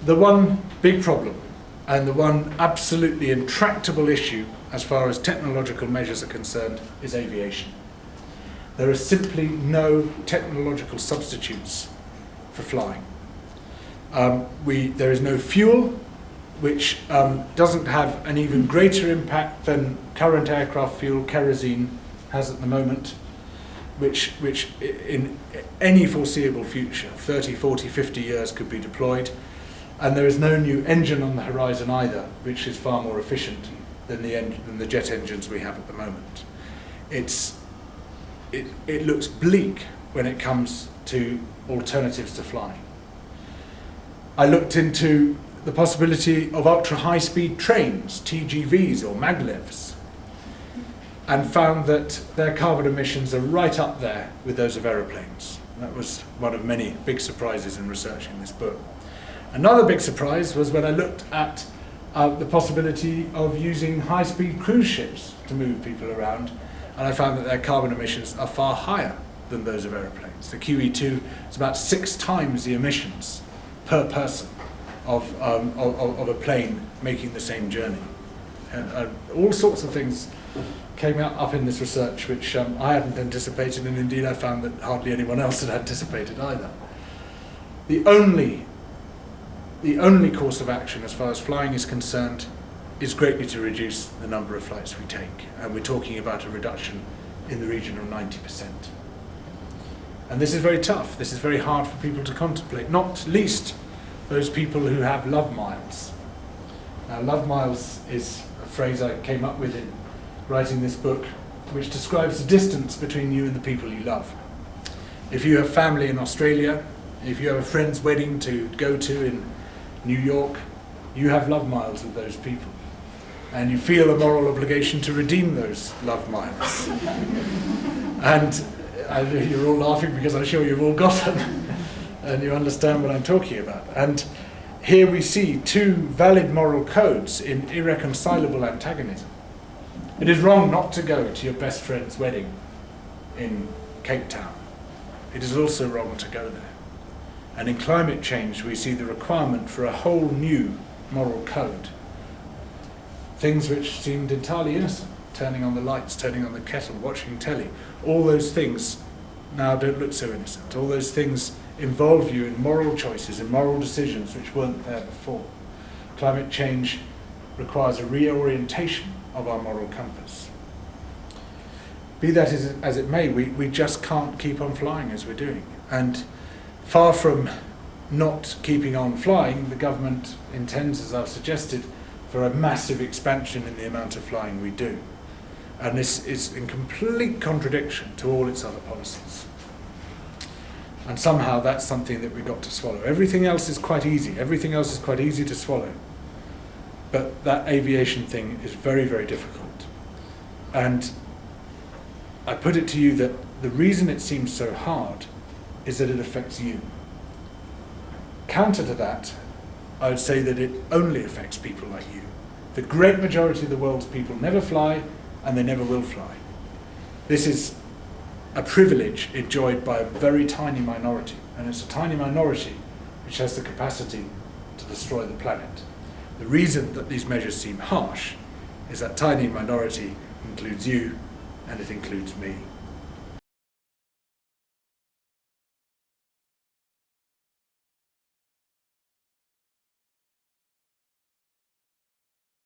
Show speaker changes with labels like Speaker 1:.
Speaker 1: The one big problem and the one absolutely intractable issue as far as technological measures are concerned is aviation. There are simply no technological substitutes for flying. There is no fuel, which doesn't have an even greater impact than current aircraft fuel, kerosene, has at the moment, which in any foreseeable future, 30, 40, 50 years, could be deployed. And there is no new engine on the horizon either, which is far more efficient than the jet engines we have at the moment. It looks bleak when it comes to alternatives to flying. I looked into the possibility of ultra-high-speed trains, TGVs or maglevs, and found that their carbon emissions are right up there with those of aeroplanes. That was one of many big surprises in researching this book. Another big surprise was when I looked at the possibility of using high-speed cruise ships to move people around, and I found that their carbon emissions are far higher than those of aeroplanes. The QE2 is about 6 times the emissions per person of a plane making the same journey. And all sorts of things came up in this research which I hadn't anticipated, and indeed I found that hardly anyone else had anticipated either. The only course of action as far as flying is concerned is greatly to reduce the number of flights we take, and we're talking about a reduction in the region of 90%. And this is very tough, this is very hard for people to contemplate, not least those people who have love miles. Now, love miles is a phrase I came up with in writing this book, which describes the distance between you and the people you love. If you have family in Australia, if you have a friend's wedding to go to in New York, you have love miles with those people. And you feel a moral obligation to redeem those love miles. And you're all laughing because I'm sure you've all got them and you understand what I'm talking about. And here we see two valid moral codes in irreconcilable antagonism. It is wrong not to go to your best friend's wedding in Cape Town. It is also wrong to go there. And in climate change, we see the requirement for a whole new moral code. Things which seemed entirely innocent, turning on the lights, turning on the kettle, watching telly, all those things now don't look so innocent. All those things involve you in moral choices, in moral decisions which weren't there before. Climate change requires a reorientation of our moral compass. Be that as it may, we just can't keep on flying as we're doing. And far from not keeping on flying, the government intends, as I've suggested, for a massive expansion in the amount of flying we do. And this is in complete contradiction to all its other policies. And somehow that's something that we've got to swallow. Everything else is quite easy. Everything else is quite easy to swallow. But that aviation thing is very, very difficult. And I put it to you that the reason it seems so hard is that it affects you. Counter to that, I would say that it only affects people like you. The great majority of the world's people never fly, and they never will fly. This is a privilege enjoyed by a very tiny minority, and it's a tiny minority which has the capacity to destroy the planet. The reason that these measures seem harsh is that tiny minority includes you, and it includes me.